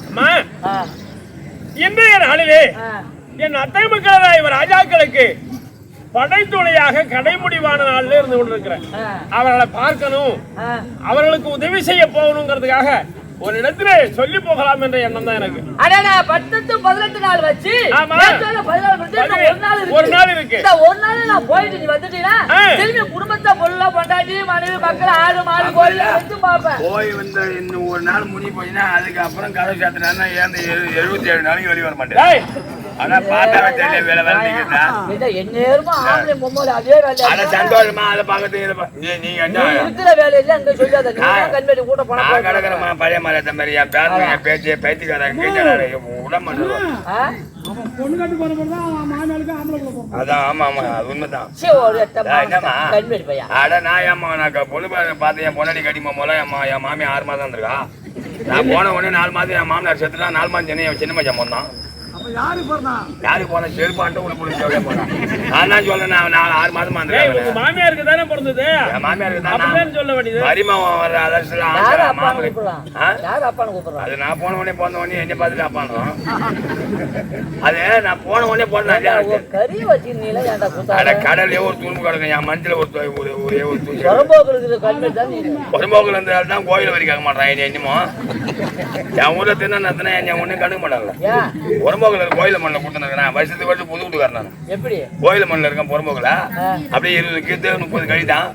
அம்மா, இன்றைய நாளிலே என் அத்தை மக்களான இவர் ராஜாக்களுக்கு படைத்துணையாக கடைமுடிவான நாள்ல இருந்து கொண்டிருக்கிறேன். அவர்களை பார்க்கணும், அவர்களுக்கு உதவி செய்ய போகணுங்கிறதுக்காக ஒரு இடத்துல சொல்லி போகலாம் என்ற எண்ணம் தான் எனக்கு. 18 நாள் வச்சு ஒரு நாள் இருக்கு. ஒரு நாள் நான் போயிட்டு நீ வந்துட்டீங்கன்னா திரும்பி குடும்பத்தை பொருளா பொண்டாட்டி மனைவி மக்கள் ஆடு மாடு கோயில் வச்சு பாப்பேன். போய் வந்து இன்னும் ஒரு நாள் முடிவு போயினா அதுக்கப்புறம் கதை சாத்தினா 77 நாளைக்கு வெளியே வர மாட்டேன். ஆனா பார்த்தாவே தெரியல வேலை வேலைக்குதா எந்நேரமா ஆம்பளை பொம்மை அதே வேலை. ஆனா சந்தோஷமா அதை பார்க்கறது நீங்க இருக்கிற வேலையில அங்க சொல்லாத கண்மேடி கூட போனா கிடக்குறமா பழைய மாதிரி மாதிரி என் பேருங்க பேச்சு பேச்சுக்காரன் கேட்கிறாரு உடம்பு பொண்ணு கட்டு போறப்பதான் மாநாளுக்கு ஆம்பளை கொடுப்போம். அதான் ஆமா ஆமா அது உண்மைதான். கண்மேடி பையா அட நான் ஏமா நான் பொண்ணு பார்த்து என் பொண்ணாடி கட்டிமா போல என் மாமி 6 மாதம் இருந்திருக்கா. நான் போன உடனே 4 மாதம் என் மாமனார் செத்துனா 4 மாதம் சென்னை சின்ன மச்சான் போனான். யாரு போன செருப்பாட்டு உள்ள புடிச்சு போனான். நான் தான் சொல்றேன் நான் 6 மாதமா இருந்தேன். மாமியாருக்கு தானே பிறந்தது. என் மாமியாருக்கு தான் சொல்ல வேண்டியது. மரிமாவன் வர்ற அதெல்லாம் அது நான் போன உடனே என்ன பார்த்துட்டு அப்பானோம். அது நான் போன உடனே போனேன் கடல்லே ஒரு துரும்பு கிடக்கும். என் மஞ்சள் ஒரே ஒரு புறம்போக்குல இருந்தால் தான் கோயில் வரி கேட்க மாட்டான். என்னமோ என் ஊர்ல தின்னா என் ஒன்னும் கண்டுக்க மாட்டாங்கல்ல. புறம்போக்குல கோயில மண்ணில் கொடுத்துருக்கேன். வருஷத்துக்கு வருஷம் புது வீட்டுக்காரன் நான். எப்படி கோயில மண்ணில் இருக்கேன் புறம்போக்குல அப்படியே 20 கீத்து 30 கழிதான்.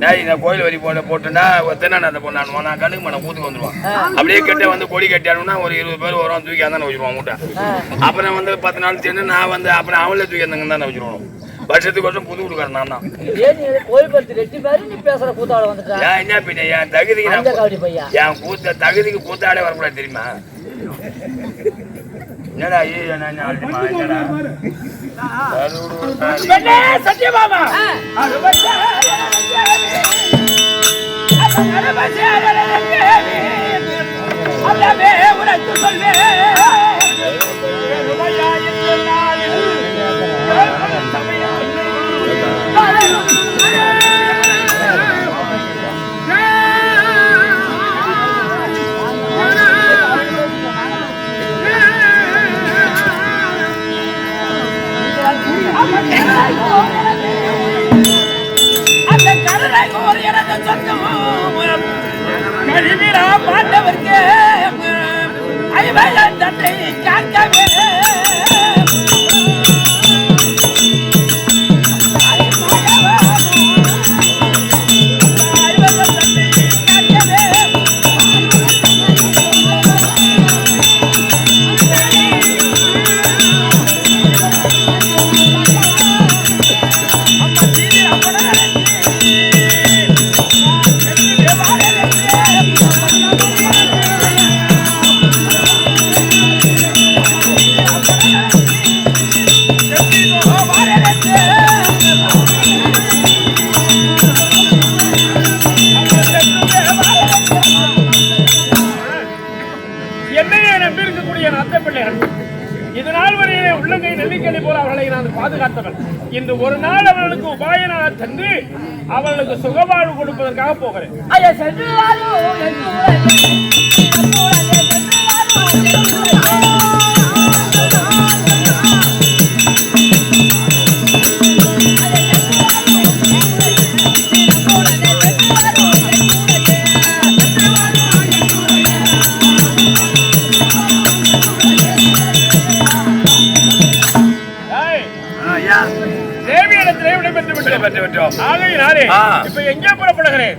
நான் கோயில் வரி போட்டுன்னா தின்னா பொண்ணு நான் கண்டுக்க மாட்டேன். ஊத்துக்கு வந்துடுவான். அப்படியே கெட்ட வந்து கொடி கட்டியானுன்னா ஒரு 20 பேர் வரும் தூக்கி அந்தானே வச்சிருவான் மூட்டை. அப்புறம் வந்து 10 நாள் சேர்ந்து நான் வந்து அப்புறம் அவங்களே தூக்கி இருந்தாங்க தானே வச்சிருவோம். வருஷத்துக்கு வருஷம் புது வீட்டுக்காரன் நான் தான். என்ன பின்ன என் தகுதிக்கு என் கூத்த தகுதிக்கு கூத்தாடே வரக்கூடாது தெரியுமா? என்னடா சத்தியமாமா உனக்கு சொல்வேன் அந்த கருணை கோர் எனது சொந்தமும் கழிவிடா பாண்டவர்க்கு ஐவன் தன்னை காக்கவே இதனால் வரை உள்ளங்கை நெல்லிக்கணி போல அவர்களை நான் பாதுகாத்தவன். இன்று ஒரு நாள் அவர்களுக்கு உபாயனாக தந்து அவர்களுக்கு சுகவாழ்வு கொடுப்பதற்காக போகிறேன். ஆகையினாலே இப்ப எங்கே புறப்படுகிறேன்?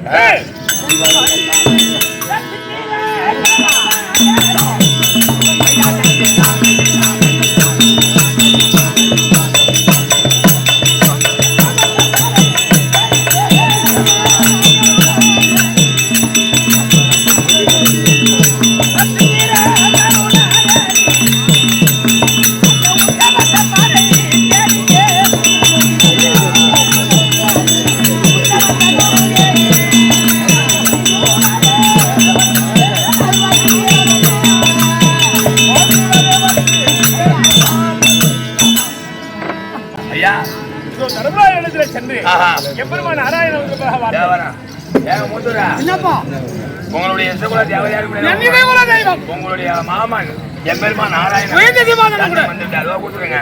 உங்களுடைய இசகுல தேவதையார் தெய்வம் உங்களுடைய மாமன் எம்பெருமா நாராயணன் வந்துட்டு அதுவா கொடுத்துருங்க.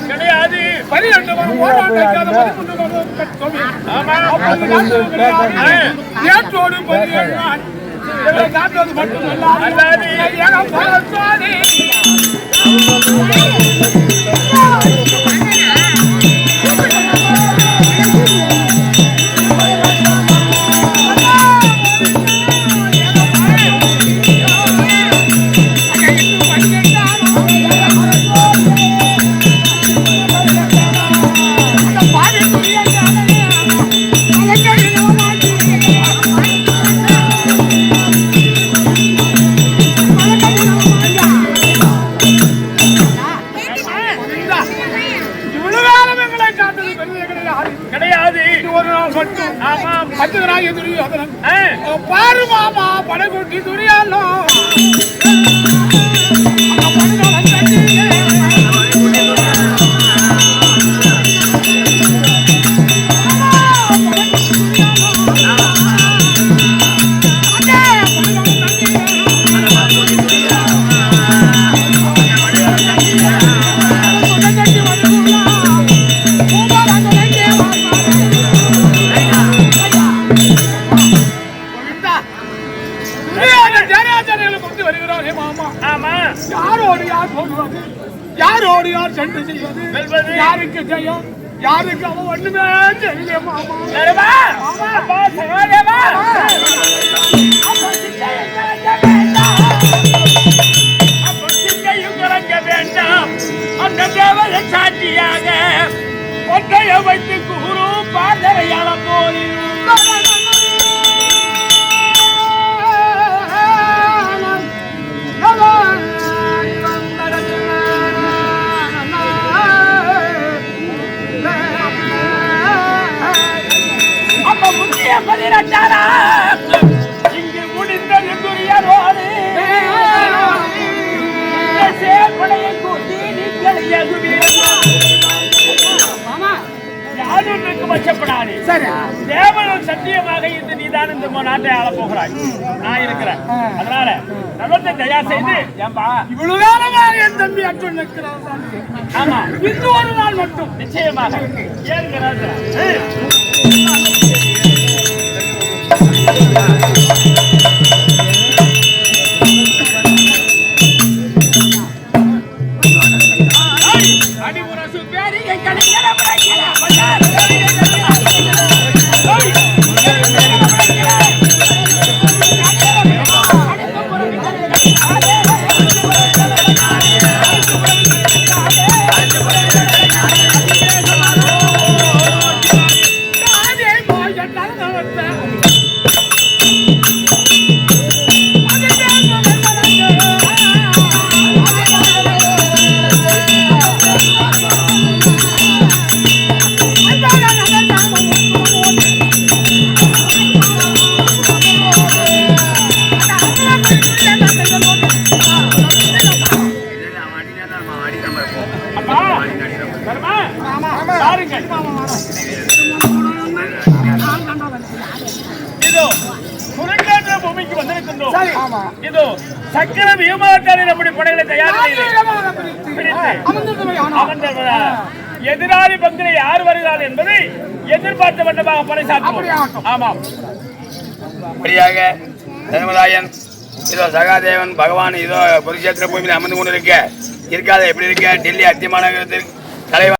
கிடையாது. 12 வரும் ஓடாண்டு வைக்காத 13 வரும் கட்டோமே. அப்போது காத்தது கிடையாது. நேற்றோடு 17 நாள் இவரை காத்தது மட்டுமல்ல. அல்லாது ஏகம் பரத்தாதே. பாரு மாமா படகுட்டி துரியானோ யாரோடு யார் சண்டை செய்வது, யாருக்கு ஜெயம், யாருக்கு அவன் ஒண்ணுமே தெரியல மாமா. வேண்டாம் அந்த தேவதை சாட்சியாக ஒன்றைய வைத்து குரு பாதரையாள போது இங்கு முடிந்தது துரியரோடு சேப்படையை கூட்டி நீங்கள் யாருக்கு வச்சப்படாது. தேவனும் சத்தியமாக இந்த நீதான் இந்த நாட்டை ஆள போகிறாய், நான் இருக்கிறேன். அதனால நல்லத்தை தயா செய்து இவ்வளவு காலமாக என் தம்பி அர்ஜுன் இருக்கிறான். ஆமா, இன்னும் ஒரு நாள் மட்டும் நிச்சயமாக ஏற்கிறார். சக்கர விமானத்தாலே நம்முடைய படைகளை தயார் எதிராளி பங்கிலே யார் வருகிறார் என்பதை எதிர்பார்த்த வண்ணமாக பறைசாற்றுவோம். ஆமாம், அப்படியாக தர்மராயன் இதோ சகாதேவன் பகவான் இதோ குருஷேத்திர பூமியில் அமர்ந்து கொண்டு இருக்காத எப்படி இருக்க டெல்லி அத்தியமான தலைவர்